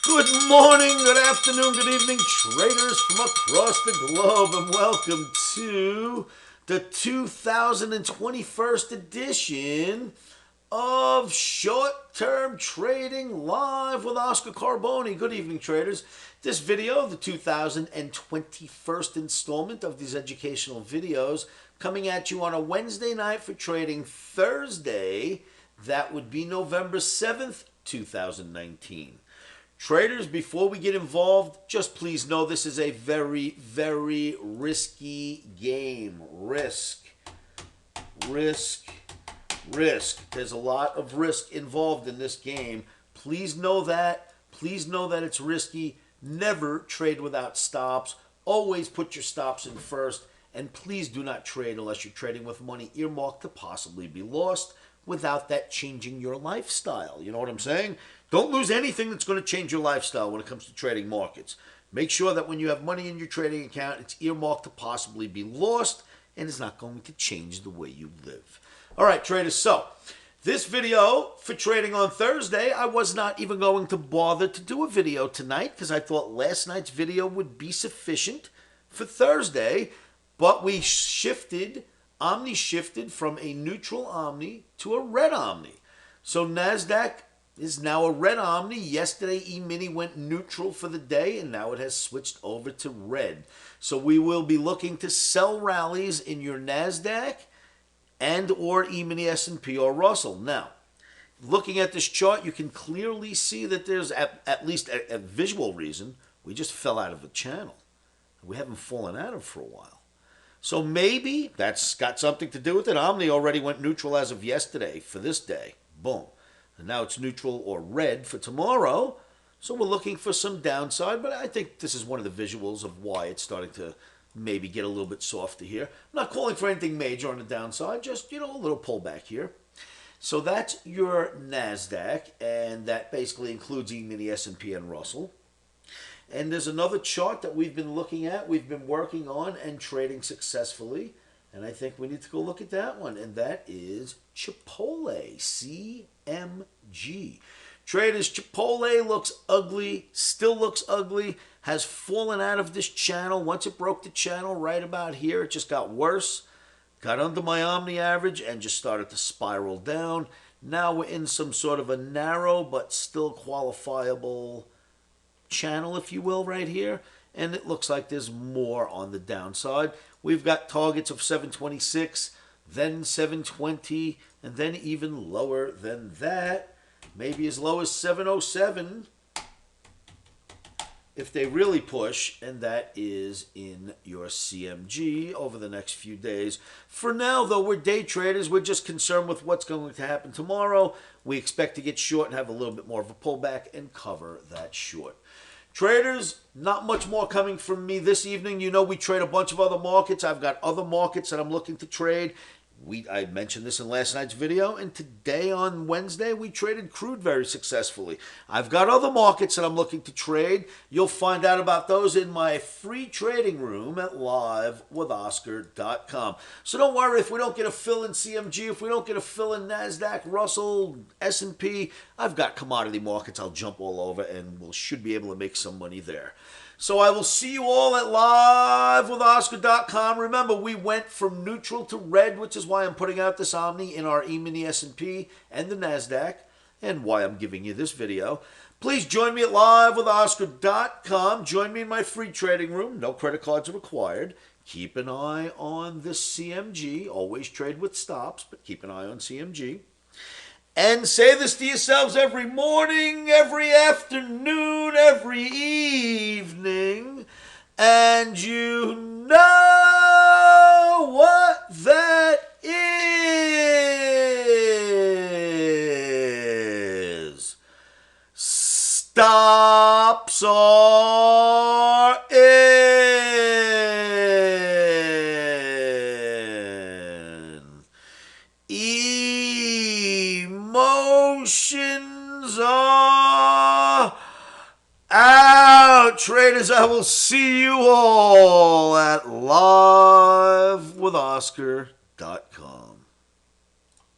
Good morning, good afternoon, good evening, traders from across the globe, and welcome to the 2021st edition of Short-Term Trading Live with Oscar Carboni. Good evening, traders. This video, the 2021st installment of these educational videos, coming at you on a Wednesday night for trading Thursday. That would be November 7th, 2019. Traders, before we get involved, just please know this is a very, very risky game. Risk. There's a lot of risk involved in this game. Please know that. Please know that it's risky. Never trade without stops. Always put your stops in first. And please do not trade unless you're trading with money earmarked to possibly be lost without that changing your lifestyle. You know what I'm saying? Don't lose anything that's going to change your lifestyle when it comes to trading markets. Make sure that when you have money in your trading account, it's earmarked to possibly be lost and is not going to change the way you live. All right, traders, so this video for trading on Thursday, I was not even going to bother to do a video tonight because I thought last night's video would be sufficient for Thursday, but we shifted, OMNI shifted from a neutral OMNI to a red OMNI. So NASDAQ is now a red OMNI. Yesterday, E-mini went neutral for the day, and now it has switched over to red. So we will be looking to sell rallies in your NASDAQ and or E-mini S&P or Russell. Now, looking at this chart, you can clearly see that there's at least a visual reason. We just fell out of the channel. We haven't fallen out of for a while. So maybe that's got something to do with it. OMNI already went neutral as of yesterday for this day. Boom. And now it's neutral or red for tomorrow. So we're looking for some downside, but I think this is one of the visuals of why it's starting to maybe get a little bit softer here. I'm not calling for anything major on the downside, just, a little pullback here. So that's your NASDAQ, and that basically includes E-mini, S&P, and Russell. And there's another chart that we've been looking at, we've been working on and trading successfully. And I think we need to go look at that one. And that is Chipotle, CMG. Traders, Chipotle looks ugly, still looks ugly, has fallen out of this channel. Once it broke the channel right about here, it just got worse. Got under my OMNI average and just started to spiral down. Now we're in some sort of a narrow but still qualifiable channel, if you will, right here. And it looks like there's more on the downside. We've got targets of 726, then 720, and then even lower than that. Maybe as low as 707 if they really push, and that is in your CMG over the next few days. For now, though, we're day traders. We're just concerned with what's going to happen tomorrow. We expect to get short and have a little bit more of a pullback and cover that short. Traders, not much more coming from me this evening. We trade a bunch of other markets. I've got other markets that I'm looking to trade. I mentioned this in last night's video, and today on Wednesday, we traded crude very successfully. I've got other markets that I'm looking to trade. You'll find out about those in my free trading room at livewithoscar.com. So don't worry if we don't get a fill in CMG, if we don't get a fill in NASDAQ, Russell, S&P, I've got commodity markets I'll jump all over, and we should be able to make some money there. So I will see you all at livewithoscar.com. Remember, we went from neutral to red, which is why I'm putting out this OMNI in our E-mini S&P and the NASDAQ, and why I'm giving you this video. Please join me at livewithoscar.com. Join me in my free trading room. No credit cards are required. Keep an eye on the CMG. Always trade with stops, but keep an eye on CMG. And say this to yourselves every morning, every afternoon, every evening. And you know what that is. Stops are in. Emotions are out. Traders, I will see you all at livewithoscar.com.